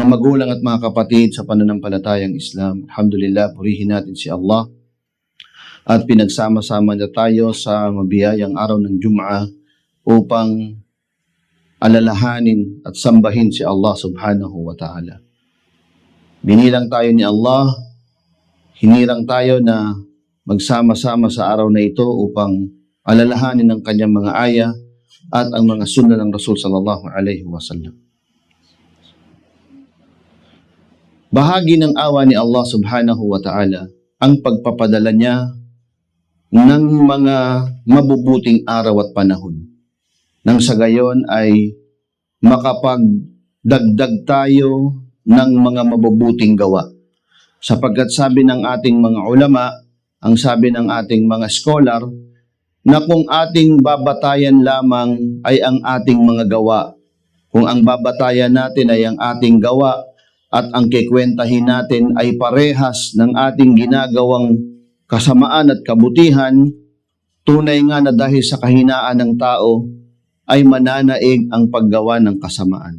magulang at mga kapatid sa pananampalatayang Islam, alhamdulillah, purihin natin si Allah at pinagsama-sama na tayo sa mabiyayang araw ng Jum'ah upang alalahanin at sambahin si Allah subhanahu wa ta'ala. Binilang tayo ni Allah, hinirang tayo na magsama-sama sa araw na ito upang alalahanin ang kanyang mga ayah at ang mga sunna ng Rasul sallallahu alaihi wasallam. Bahagi ng awa ni Allah subhanahu wa ta'ala ang pagpapadala niya ng mga mabubuting araw at panahon. Nang sa gayon ay makapagdagdag tayo ng mga mabubuting gawa. Sapagkat sabi ng ating mga ulama, ang sabi ng ating mga scholar, na kung ating babatayan lamang ay ang ating mga gawa. Kung ang babatayan natin ay ang ating gawa, at ang kikwentahin natin ay parehas ng ating ginagawang kasamaan at kabutihan, tunay nga na dahil sa kahinaan ng tao ay mananaig ang paggawa ng kasamaan.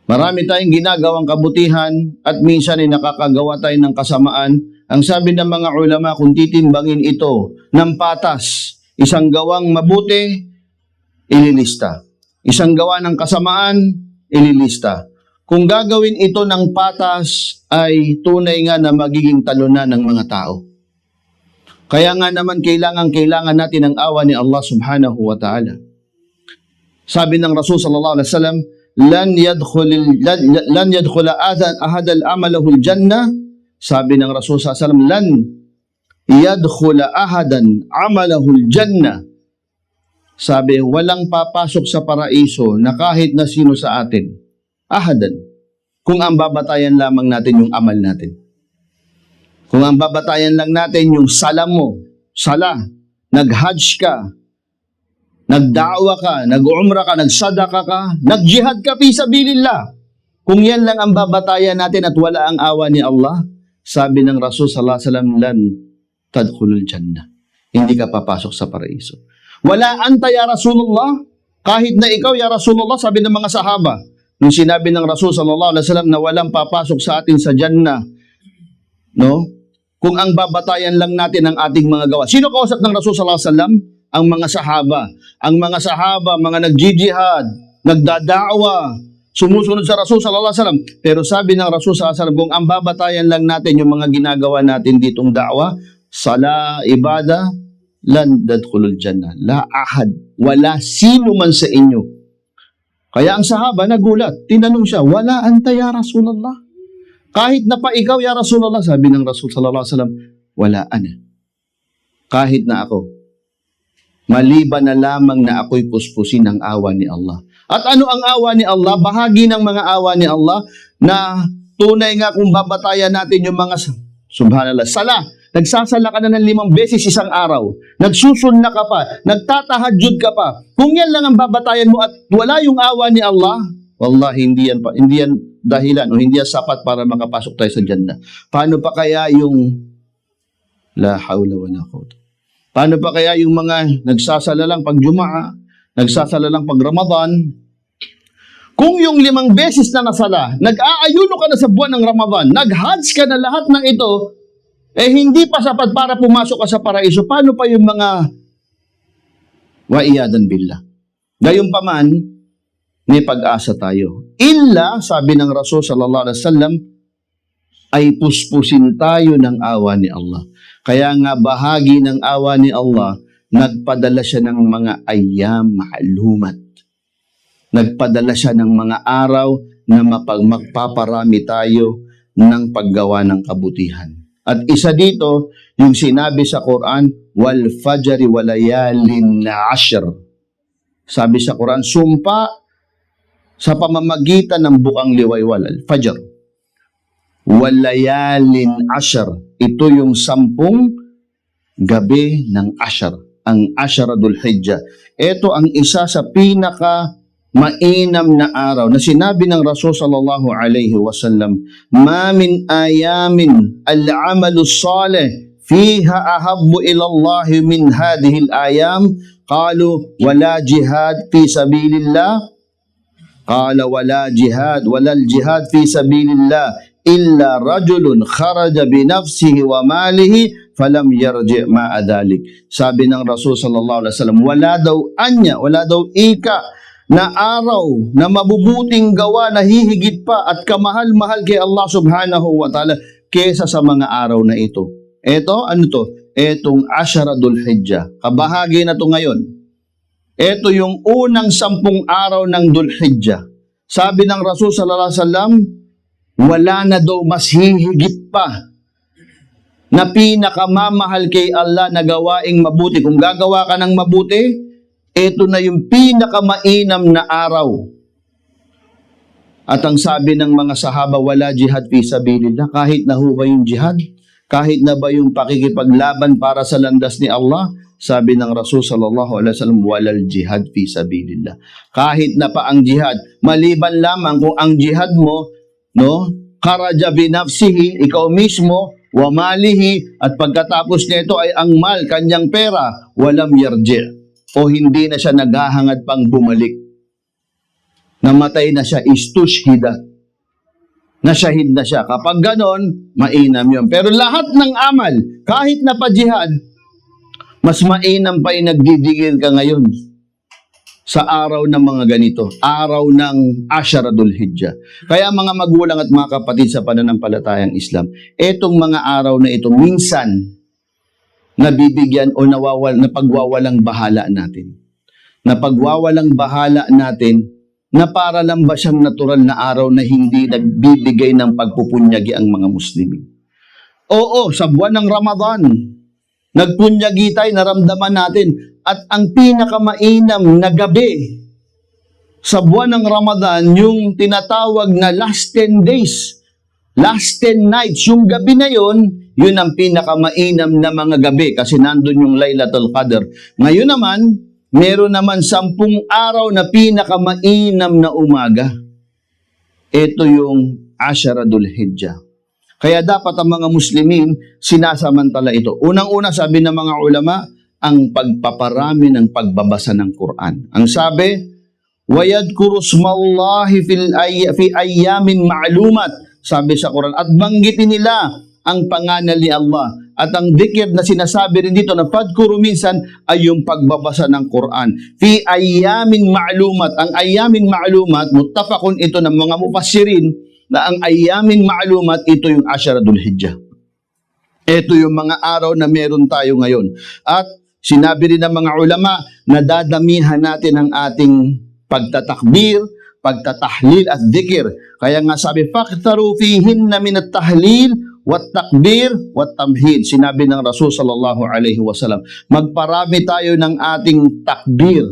Marami tayong ginagawang kabutihan at minsan ay nakakagawa tayo ng kasamaan. Ang sabi ng mga ulama, kung titimbangin ito ng patas, isang gawang mabuti, ililista. Isang gawa ng kasamaan, ililista. Kung gagawin ito ng patas, ay tunay nga na magiging talunan ng mga tao. Kaya nga naman kailangan natin ang awa ni Allah subhanahu wa ta'ala. Sabi ng Rasul sallallahu alaihi wasallam, lan yadkhula ahad al-amalahu al-jannah. Sabi ng Rasul sallallahu alaihi wasallam, lan yadkhula ahadan amalahu al-jannah. Sabi, walang papasok sa paraiso na kahit na sino sa atin. Ahadan. Kung ang babatayan lamang natin yung amal natin. Kung ang babatayan lang natin yung sala mo, nag-hajj ka, nagda'wa ka, nag-umra ka, nagsadaka ka, nag-jihad ka fi sabilillah. Kung yan lang ang babatayan natin at wala ang awa ni Allah, sabi ng Rasul sallallahu alaihi wasallam, lan tadkhulul jannah. Hindi ka papasok sa paraiso. Wala anta ya Rasulullah, kahit na ikaw ya Rasulullah, sabi ng mga sahaba, nung sinabi ng Rasul sallallahu alaihi wasallam na walang papasok sa atin sa Jannah, no? Kung ang babatayan lang natin ang ating mga gawa. Sino kausap ng Rasul sallallahu alaihi wasallam? Ang mga sahaba. Ang mga sahaba, mga nag-jihad, nagdada'wa, sumusunod sa Rasul sallallahu alaihi wasallam. Pero sabi ng Rasul sallallahu alaihi wasallam, kung ang babatayan lang natin yung mga ginagawa natin ditong da'wa, sala, ibada, lan tadkhulul jannah. La ahad, wala sino man sa inyo. Kaya ang sahaba nagulat, tinanong siya, wala anta ya Rasulullah? Kahit na pa ikaw ya Rasulullah, sabi ng Rasul sallallahu alaihi wasallam, wala ana. Kahit na ako. Maliban na lamang na ako'y puspusin ng awa ni Allah. At ano ang awa ni Allah? Bahagi ng mga awa ni Allah na tunay nga kung babatayan natin yung mga, subhanallah, sala. Nagsasala ka na ng 5 beses isang araw. Nagsusunna ka pa. Nagtatahajjud ka pa. Kung yan lang ang babatayan mo at wala yung awa ni Allah, wallahi hindi yan dahilan o hindi yan sapat para makapasok tayo sa Jannah. Paano pa kaya yung la hawla wa la quwwata? Paano pa kaya yung mga nagsasala lang pag Jumaa, nagsasala lang pag Ramadan? Kung yung 5 beses na nasala, nag-aayuno ka na sa buwan ng Ramadan, nag-hajj ka na lahat ng ito, hindi pa sapat para pumasok ka sa paraiso. Paano pa yung mga waiyadan billah? Gayunpaman, may pag-asa tayo. Illa, sabi ng Rasul sallallahu alaihi wasallam, ay puspusin tayo ng awa ni Allah. Kaya nga bahagi ng awa ni Allah, nagpadala siya ng mga ayyam ma'lumat. Nagpadala siya ng mga araw na magpaparami tayo ng paggawa ng kabutihan. At isa dito, yung sinabi sa Quran, wal fajri walayalin na ashr. Sabi sa Quran, sumpa sa pamamagitan ng bukang liwaywal, al-fajr. Walayalin ashr. Ito yung 10 gabi ng ashr. Ang Ashradul Hijjah. Ito ang isa sa pinaka mainam na araw na sinabi ng Rasul sallallahu alaihi wasallam, ma min ayamin al-amalu salih fiha ahabbu ila Allah min hadhihi al-ayam. Qalu wala jihad fi sabilillah. Qala wala al-jihad fi sabilillah illa rajulun kharaja bi nafsihi wa malihi falam yarji ma'a dhalik. Sabi ng Rasul sallallahu alaihi wasallam, wala daw ika na araw na mabubuting gawa na hihigit pa at kamahal-mahal kay Allah subhanahu wa ta'ala kesa sa mga araw na ito. Ito, ano to? Etong Ashara Dhul Hijjah. Kabahagi na to ngayon. Ito yung unang 10 araw ng Dhul Hijjah. Sabi ng Rasul sallallahu alaihi wasallam, wala na daw mas hihigit pa na pinakamamahal kay Allah na gawaing mabuti. Kung gagawa ka ng mabuti, ito na yung pinakamainam na araw. At ang sabi ng mga sahaba, wala jihad fi sabilillah. Kahit na ho ba yung jihad? Kahit na ba yung pakikipaglaban para sa landas ni Allah? Sabi ng Rasul sallallahu alaihi wasallam, walal jihad fi sabilillah. Kahit na pa ang jihad, maliban lamang kung ang jihad mo, no, kharaja bi nafsihi, ikaw mismo, wa malihi, at pagkatapos nito ay ang mal, kanyang pera, walam yarji, o hindi na siya naghahangad pang bumalik. Namatay na siya, istushhida. Nasyahid na siya. Kapag ganon, mainam yun. Pero lahat ng amal, kahit na pa jihad, mas mainam pa yung nagdidikir ka ngayon sa araw ng mga ganito, araw ng Ashara Dhul Hijjah. Kaya mga magulang at mga kapatid sa pananampalatayang Islam, etong mga araw na ito, minsan, nabibigyan o napagwawalang bahala natin. Napagwawalang bahala natin na para lang ba siyang natural na araw na hindi nagbibigay ng pagpupunyagi ang mga Muslimin. Oo, sa buwan ng Ramadan, nagpunyagi tayo, naramdaman natin. At ang pinakamainam na gabi sa buwan ng Ramadan, yung tinatawag na last 10 days, last 10 nights, yung gabi na yun ang pinakamainam na mga gabi kasi nandun yung Laylatul Qadr. Ngayon naman, meron naman 10 araw na pinakamainam na umaga. Ito yung Ashara Dhul Hijjah. Kaya dapat ang mga Muslimin sinasamantala ito. Unang-una, sabi ng mga ulama, ang pagpaparami ng pagbabasa ng Quran. Ang sabi, وَيَذْكُرُ اسْمَ اللَّهِ فِي أَيَّامٍ مَعْلُومَةٍ. Sabi sa Quran, at banggitin nila ang pangalan ni Allah. At ang dhikr na sinasabi rin dito na fadkuru minsan ay yung pagbabasa ng Quran. Fi ayyamin ma'lumat. Ang ayyamin ma'lumat, muttafaqun ito ng mga mufassirin na ang ayyamin ma'lumat, ito yung Ashara Dhul Hijjah. Ito yung mga araw na meron tayo ngayon. At sinabi rin ng mga ulama na dadamihan natin ang ating pagtatakbir, pagtatahlil at dhikr. Kaya nga sabi, فَاكْثَرُوا فِيهِنَّ مِنَ التَّحْلِيلِ وَالتَّكْبِيرِ وَالتَّمْهِيدِ. Sinabi ng Rasul sallallahu alaihi wasallam, magparami tayo ng ating takbir,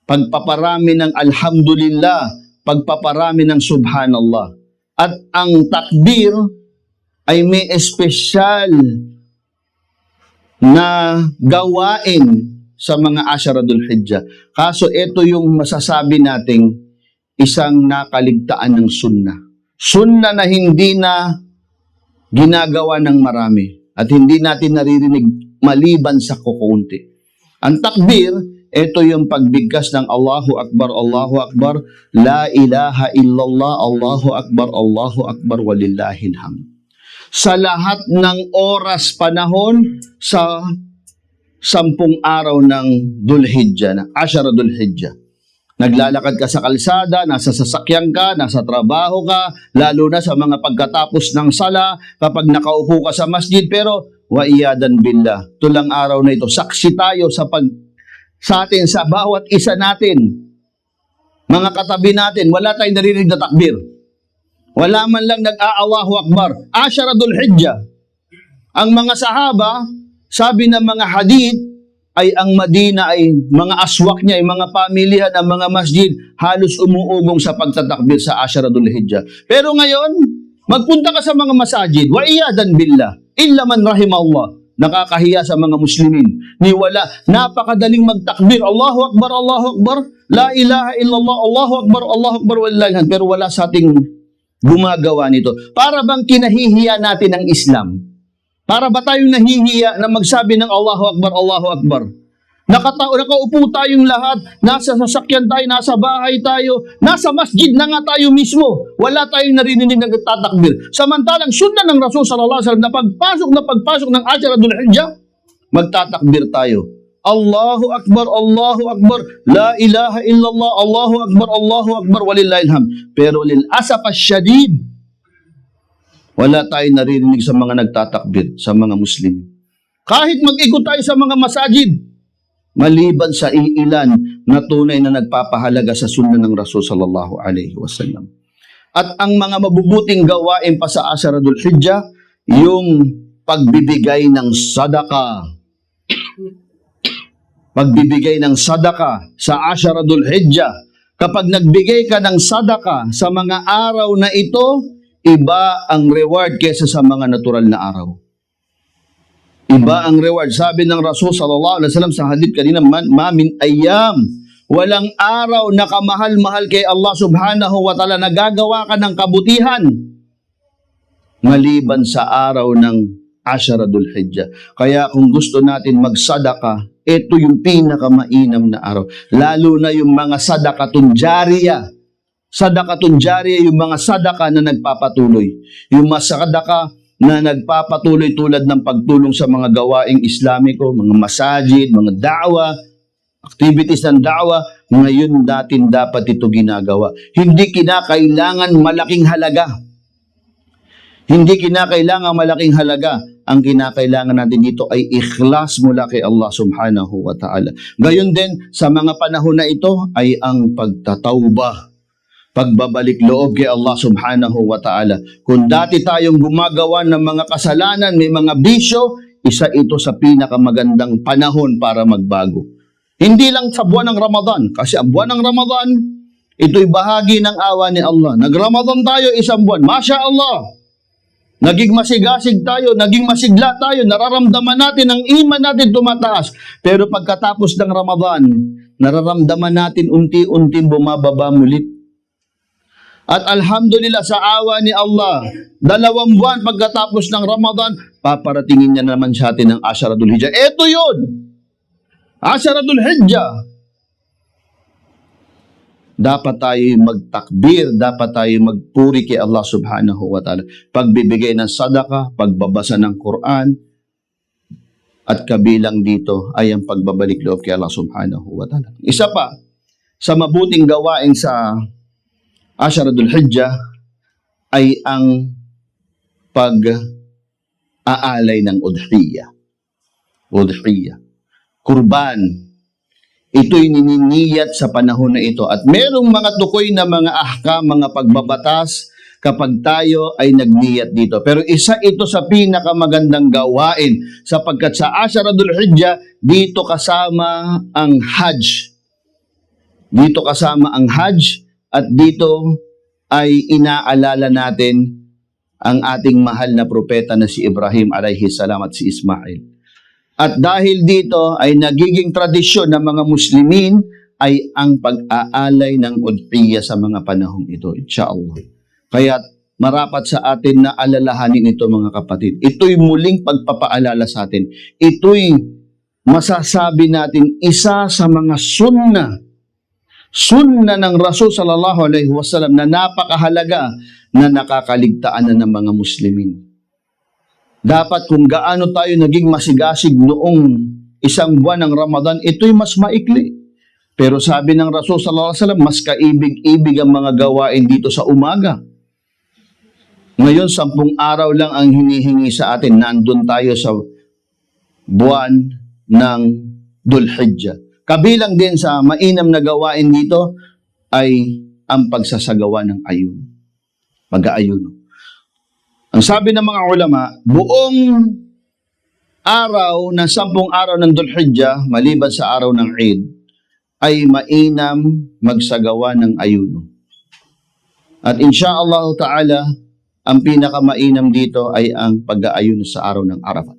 pagpaparami ng alhamdulillah, pagpaparami ng subhanallah. At ang takbir ay may espesyal na gawain sa mga Ashara Dhul Hijjah. Kaso ito yung masasabi nating isang nakaligtaan ng sunnah. Sunnah na hindi na ginagawa ng marami at hindi natin naririnig maliban sa kukunti. Ang takbir, ito yung pagbigkas ng Allahu Akbar, La ilaha illallah, Allahu Akbar, walillahil hamd. Sa lahat ng oras panahon sa 10 araw ng Dhul Hijjah, na Ashara Dhul Hijjah. Naglalakad ka sa kalsada, nasa sasakyan ka, nasa trabaho ka, lalo na sa mga pagkatapos ng sala, kapag nakaupo ka sa masjid, pero wa iyadan billah, tulang araw na ito, saksi tayo sa atin, sa bawat isa natin, mga katabi natin, wala tayong naririnig na takbir. Wala man lang nag-Allahu Akbar. Ashara Dhul Hijjah. Ang mga sahaba, sabi ng mga hadith, ay ang Madina ay mga aswak niya, ay mga pamilihan, ang mga masjid, halos umuugong sa pagtatakbir sa Ashara Dhul Hijjah. Pero ngayon, magpunta ka sa mga masajid, wa iyadan billah, illa man rahimahullah. Nakakahiya sa mga Muslimin. Niwala, napakadaling magtakbir. Allahu Akbar, la ilaha illallah, Allahu Akbar, walillahi. Pero wala sa ating gumagawa nito. Para bang kinahihiya natin ang Islam? Para ba tayong nahihiya na magsabi ng Allahu Akbar, Allahu Akbar? Nakaupo tayong lahat, nasa sasakyan tayo, nasa bahay tayo, nasa masjid na nga tayo mismo. Wala tayong narinig na nagtatakbir. Samantalang sunna ng Rasul sallallahu alaihi wasallam na pagpasok ng Asharatul Hijjah, magtatakbir tayo. Allahu Akbar, Allahu Akbar, La ilaha illallah, Allahu Akbar, walillahilham. Pero lil asaf asyadid, wala tayong narinig sa mga nagtatakbir, sa mga Muslim. Kahit mag-ikot tayo sa mga masajid, maliban sa iilan na tunay na nagpapahalaga sa sunna ng Rasul sallallahu alaihi wasallam. At ang mga mabubuting gawain pa sa Asharatul Hijjah, yung pagbibigay ng sadaka. Pagbibigay ng sadaka sa Asharatul Hijjah. Kapag nagbigay ka ng sadaka sa mga araw na ito, iba ang reward kaysa sa mga natural na araw. Iba ang reward. Sabi ng Rasul sallallahu alaihi wasallam sa hadith kanina, ma min ayyam, walang araw na kamahal-mahal kay Allah subhanahu wa ta'ala, nagagawa ka ng kabutihan maliban sa araw ng Asharatul Hijjah. Kaya kung gusto natin magsadaka, ito yung pinakamainam na araw. Lalo na yung mga sadakatun jariyah. Sadakatun jariyah, yung mga sadaka na nagpapatuloy. Yung mga sadaka na nagpapatuloy tulad ng pagtulong sa mga gawaing Islamiko, mga masajid, mga da'wa, activities ng da'wa, ngayon natin dapat ito ginagawa. Hindi kinakailangan malaking halaga. Hindi kinakailangan malaking halaga. Ang kinakailangan natin dito ay ikhlas mula kay Allah subhanahu wa ta'ala. Gayon din, sa mga panahon na ito ay ang pagtatawbah. Pagbabalik loob kay Allah subhanahu wa ta'ala. Kung dati tayong gumagawa ng mga kasalanan, may mga bisyo, isa ito sa pinakamagandang panahon para magbago. Hindi lang sa buwan ng Ramadan, kasi ang buwan ng Ramadan, ito'y bahagi ng awa ni Allah. Nag-Ramadan tayo isang buwan, Masya Allah. Naging masigasig tayo, naging masigla tayo, nararamdaman natin ang iman natin tumataas. Pero pagkatapos ng Ramadan, nararamdaman natin unti-unting bumababa mulit. At alhamdulillah sa awa ni Allah, 2 buwan pagkatapos ng Ramadan, paparatingin niya naman sa atin ang Asharatul Hijjah. Ito yun! Asharatul Hijjah. Dapat tayo magtakbir, dapat tayo magpuri kay Allah subhanahu wa ta'ala. Pagbibigay ng sadaka, pagbabasa ng Quran, at kabilang dito ay ang pagbabalik loob kay Allah subhanahu wa ta'ala. Isa pa, sa mabuting gawain sa Asharatul Hijjah ay ang pag-aalay ng udhiyah. Udhiyah. Kurban. Ito'y nininiyat sa panahon na ito. At merong mga tukoy na mga ahkam, mga pagbabatas kapag tayo ay nagniyat dito. Pero isa ito sa pinakamagandang gawain sapagkat sa Asharatul Hijjah, dito kasama ang Hajj. Dito kasama ang Hajj. At dito ay inaalala natin ang ating mahal na propeta na si Ibrahim alayhi salam at si Ismail. At dahil dito ay nagiging tradisyon ng mga Muslimin ay ang pag-aalay ng udhiyah sa mga panahong ito, insyaAllah. Kaya marapat sa atin na alalahanin ito mga kapatid. Ito'y muling pagpapaalala sa atin. Ito'y masasabi natin isa sa mga sunna ng Rasul sallallahu alaihi wasallam na napakahalaga na nakakaligtaan na ng mga Muslimin. Dapat kung gaano tayo naging masigasig noong isang buwan ng Ramadan, ito'y mas maikli. Pero sabi ng Rasul sallallahu alaihi wasallam, mas kaibig-ibig ang mga gawain dito sa umaga. Ngayon, 10 araw lang ang hinihingi sa atin. Nandun tayo sa buwan ng Dhul Hijjah. Kabilang din sa mainam na gawain dito ay ang pagsasagawa ng ayun. Mag-aayuno. Ang sabi ng mga ulama, buong araw na 10 araw ng Dhul Hijjah, maliban sa araw ng Eid, ay mainam magsagawa ng ayuno. At insyaAllah ta'ala, ang pinakamainam dito ay ang pag-aayuno sa araw ng Arafat.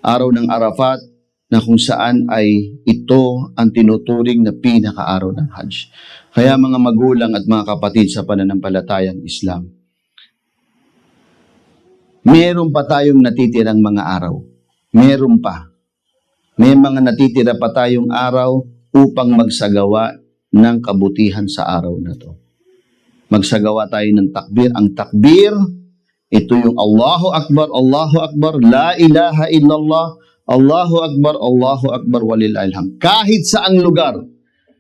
Araw ng Arafat, na kung saan ay ito ang tinuturing na pinaka-araw ng Hajj. Kaya mga magulang at mga kapatid sa pananampalatayang Islam, meron pa tayong natitirang mga araw. Meron pa. may mga natitira pa tayong araw upang magsagawa ng kabutihan sa araw na to. Magsagawa tayo ng takbir. Ang takbir, ito yung Allahu Akbar, La ilaha illallah, Allahu Akbar, walillahil hamd. Kahit saang lugar,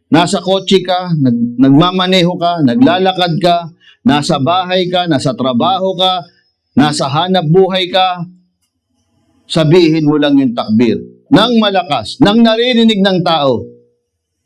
nasa kotse ka, nagmamaneho ka, naglalakad ka, nasa bahay ka, nasa trabaho ka, nasa hanap buhay ka, sabihin mo lang yung takbir nang malakas, nang naririnig ng tao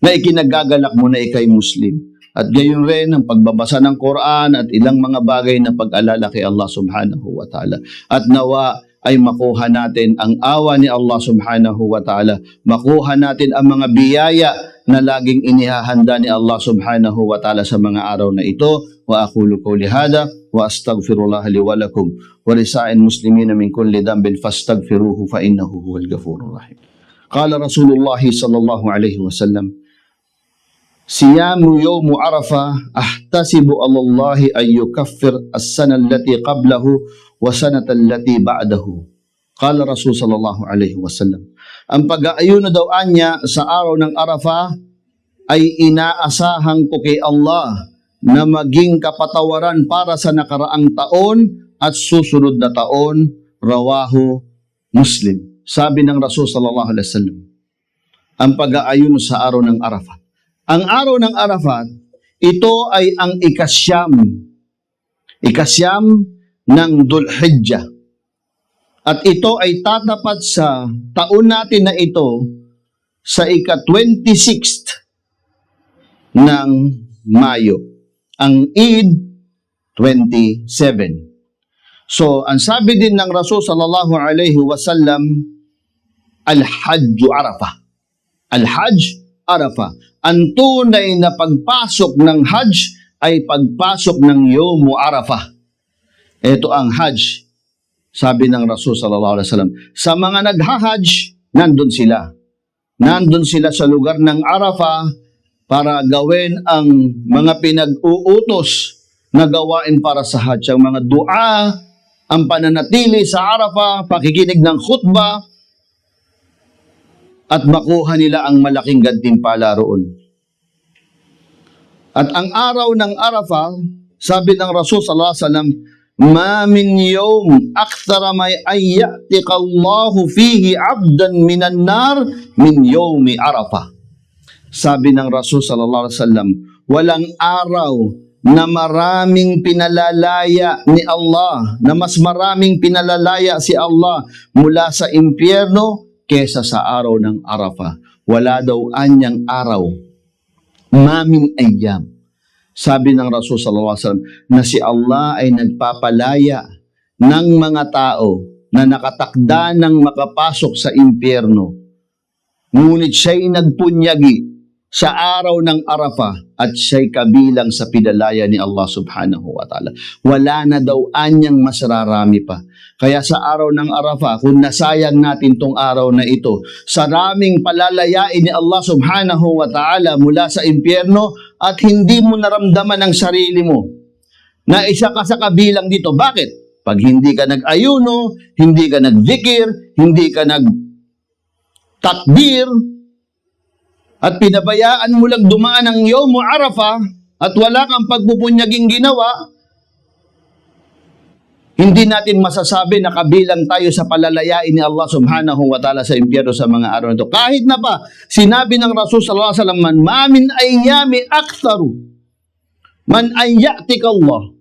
na ikinagagalak mo na ikay Muslim. At gayon rin ang pagbabasa ng Quran at ilang mga bagay na pag-alala kay Allah subhanahu wa ta'ala. At nawa ay makuha natin ang awa ni Allah subhanahu wa ta'ala. Makuha natin ang mga biyaya na laging inihahanda ni Allah subhanahu wa ta'ala sa mga araw na ito. Wa aqulu qawli hada wa astaghfirullah li wa lakum wa lisa'il muslimina min kulli dhanbin fastaghfiruhu fa innahu huwal ghafurur rahim. Qala Rasulullah sallallahu alaihi wasallam, Siyamu yawmu Arafah ahtasibu alallahi an yukaffir as-sana allati qablahu wa sanata allati ba'dahu. Qala Rasul sallallahu alaihi wasallam, ang pag-aayuno daw anya sa araw ng Arafah ay inaasahan ko kay Allah na maging kapatawaran para sa nakaraang taon at susunod na taon. Rawahu Muslim. Sabi ng Rasul sallallahu alaihi wasallam, ang pag-aayuno sa araw ng Arafah. Ang araw ng Arafat, ito ay ang ikasyam ng Dhul-Hijjah. At ito ay tatapat sa taon natin na ito sa ika-26th ng Mayo. Ang Eid, 27. So, ang sabi din ng Rasul sallallahu alaihi wasallam, Al-Hajj Arafah. Al-Hajj Arafah. Ang tunay na pagpasok ng Hajj ay pagpasok ng Yawm Arafah. Ito ang Hajj. Sabi ng Rasul sallallahu alaihi wasallam, sa mga nagha-Hajj, nandun sila. Nandun sila sa lugar ng Arafah para gawin ang mga pinag-uutos na gawain para sa Hajj. Ang mga dua, ang pananatili sa Arafah, pakikinig ng khutbah, at makuha nila ang malaking gantimpala roon. At ang araw ng Arafah, sabi ng Rasul sallallahu alaihi wasallam, ma min yawm akthara may ayyatika Allahu fihi 'abdan minan nar min yawmi Arafah. Sabi ng Rasul sallallahu alaihi wasallam, walang araw na maraming pinalalaya ni Allah, na mas maraming pinalalaya si Allah mula sa impyerno kesa sa araw ng Arafah. Wala daw anyang araw, maming ayyam. Sabi ng Rasul sallallahu alaihi wasallam na si Allah ay nagpapalaya ng mga tao na nakatakda ng makapasok sa impyerno. Ngunit siya'y nagpunyagi sa araw ng Arafah at siya'y kabilang sa pinalaya ni Allah subhanahu wa ta'ala. Wala na daw anyang mas rarami pa. Kaya sa araw ng Arafah, kung nasayang natin tong araw na ito, sa raming palalayain ni Allah subhanahu wa ta'ala mula sa impyerno at hindi mo naramdaman ang sarili mo na isa ka sa kabilang dito. Bakit? Pag hindi ka nag-ayuno, hindi ka nag-zikir, hindi ka nag-takbir, at pinabayaan mo lang dumaan ang Yawm Arafah at wala kang pagpupunyaging ginawa, hindi natin masasabi na kabilang tayo sa palalayain ni Allah subhanahu wa ta'ala sa impyerno sa mga araw na ito. Kahit na pa, sinabi ng Rasul sallallahu alaihi wasallam, ma min ayyami aktharu man ayyatika Allah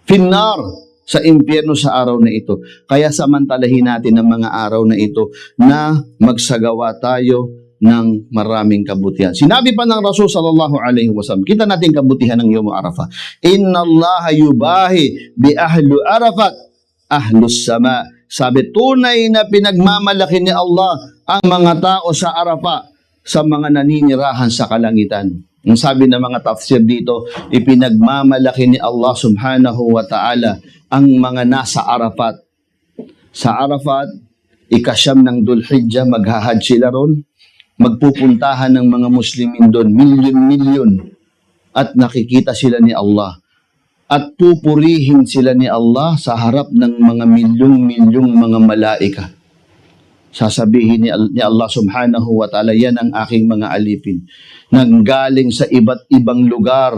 finnar, sa impyerno sa araw na ito. Kaya samantalahin natin ang mga araw na ito na magsagawa tayo ng maraming kabutihan. Sinabi pa ng Rasul sallallahu alaihi wasallam, kita natin kabutihan ng Yawm Arafah. Inna Allah yubahi bi ahlu Arafat ahlus sama. Sabi, tunay na pinagmamalaki ni Allah ang mga tao sa Arafah sa mga naninirahan sa kalangitan. Ang sabi ng mga tafsir dito, ipinagmamalaki ni Allah subhanahu wa ta'ala ang mga nasa Arafat. Sa Arafat, ikasyam ng Dhul-Hijjah, maghahad sila ron. Magpupuntahan ng mga Muslimin doon, milyon-milyon, at nakikita sila ni Allah. At pupurihin sila ni Allah sa harap ng mga milyong-milyong mga malaika. Sasabihin ni Allah subhanahu wa ta'ala, yan ang aking mga alipin. Nanggaling sa iba't ibang lugar,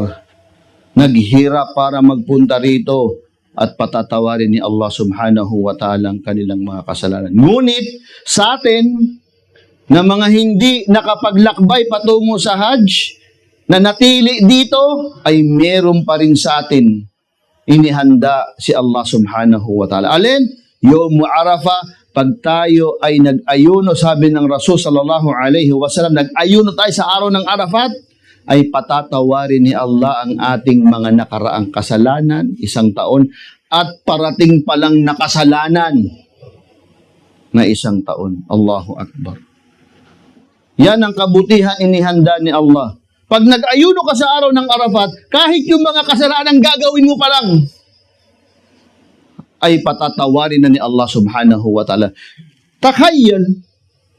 naghirap para magpunta rito, at patatawarin ni Allah subhanahu wa ta'ala ang kanilang mga kasalanan. Ngunit sa atin, na mga hindi nakapaglakbay patungo sa Hajj, na natili dito, ay meron pa rin sa atin inihanda si Allah subhanahu wa ta'ala. Alin? Yawm Arafah. Pag tayo ay nag-ayuno, sabi ng Rasul sallallahu alaihi wasallam, nag-ayuno tayo sa araw ng Arafat, ay patatawarin ni Allah ang ating mga nakaraang kasalanan, 1 taon, at parating palang nakasalanan na 1 taon. Allahu Akbar. Yan ang kabutihan inihanda ni Allah. Pag nag-ayuno ka sa araw ng Arafat, kahit yung mga kasalanan gagawin mo pa lang, ay patatawarin na ni Allah subhanahu wa ta'ala. Takhayyal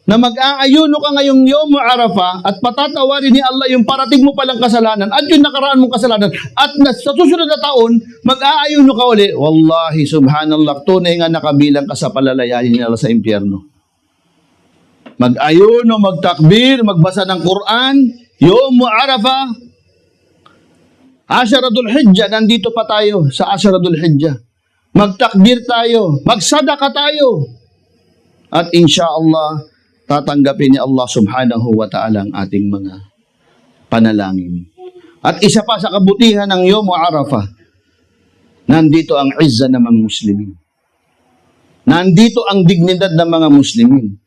na mag-aayuno ka ngayong Yawm Arafah at patatawarin ni Allah yung parating mo palang kasalanan at yung nakaraan mong kasalanan at sa susunod na taon, mag-aayuno ka uli. Wallahi subhanallah, tunay nga nakabilang ka sa palalayanin ni Allah sa impyerno. Mag-ayuno, magtakbir, magbasa ng Quran, Yawm Arafah, Asharatul Hijjah, nandito pa tayo sa Asharatul Hijjah. Magtakbir tayo, magsadaka tayo. At insyaallah, tatanggapin ni Allah subhanahu wa ta'ala ang ating mga panalangin. At isa pa sa kabutihan ng Yawm Arafah, nandito ang izza ng mga Muslimin. Nandito ang dignidad ng mga Muslimin.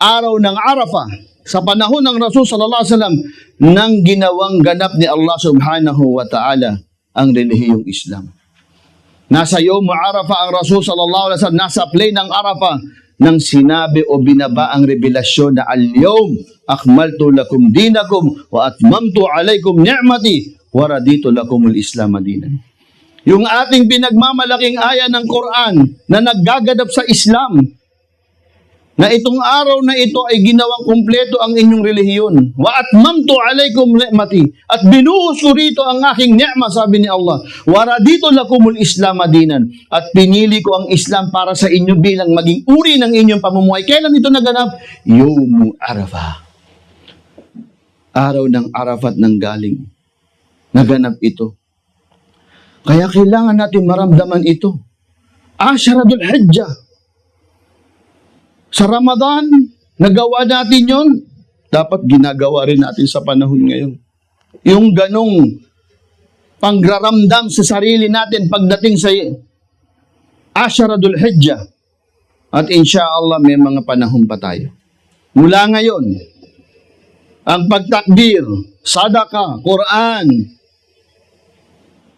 Araw ng Arafah, sa panahon ng Rasul sallallahu alaihi wasallam, nang ginawang ganap ni Allah subhanahu wa ta'ala ang relihiyong Islam. Nasa Yawm Arafah ang Rasul sallallahu alaihi wasallam, nasa plain ng Arafah, nang sinabi o binaba ang revelasyon na al-yawm akmaltu lakum dinakum wa atmamtu alaykum ni'mati wa raditu lakumul Islam dinan. Yung ating pinagmamalaking aya ng Quran na naggaganap sa Islam, na itong araw na ito ay ginawang kumpleto ang inyong relihiyon. Wa atmamtu alaykum ni'mati, at binuhos ko rito ang aking ni'ma, sabi ni Allah. Wa raditu lakumul Islam dinan, at pinili ko ang Islam para sa inyo bilang maging uri ng inyong pamumuhay. Kailan ito naganap? Yawm Arafah. Araw ng Arafat nang galing. Naganap ito. Kaya kailangan natin maramdaman ito. Asharatul Hijjah. Sa Ramadan, nagawa natin yon, dapat ginagawa rin natin sa panahon ngayon. Yung ganong pangraramdam sa sarili natin pagdating sa Asharatul Hijjah. At insyaallah may mga panahon pa tayo. Mula ngayon, ang pagtakbir, sadaka, Quran,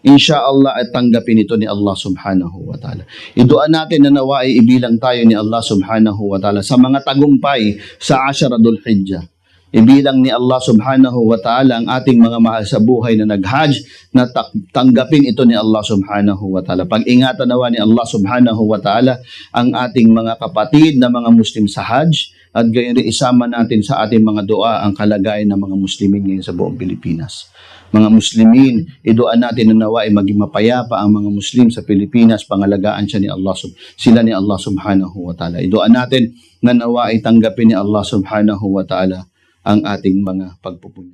insyaallah ay tanggapin ito ni Allah subhanahu wa ta'ala. Iduan natin na nawa ay ibilang tayo ni Allah subhanahu wa ta'ala sa mga tagumpay sa Asharatul Hijjah. Ibilang ni Allah subhanahu wa ta'ala ang ating mga mahal sa buhay na nag-hajj, na tanggapin ito ni Allah subhanahu wa ta'ala. Pag-ingatan nawa ni Allah subhanahu wa ta'ala ang ating mga kapatid na mga Muslim sa hajj, at gayon rin isama natin sa ating mga dua ang kalagayan ng mga Muslimin ngayon sa buong Pilipinas. Mga Muslimin, iduan natin na nawa ay maging mapayapa ang mga Muslim sa Pilipinas, pangalagaan sila ni Allah subhanahu wa ta'ala. Iduan natin na nawa ay tanggapin ni Allah subhanahu wa ta'ala ang ating mga pagpupunan.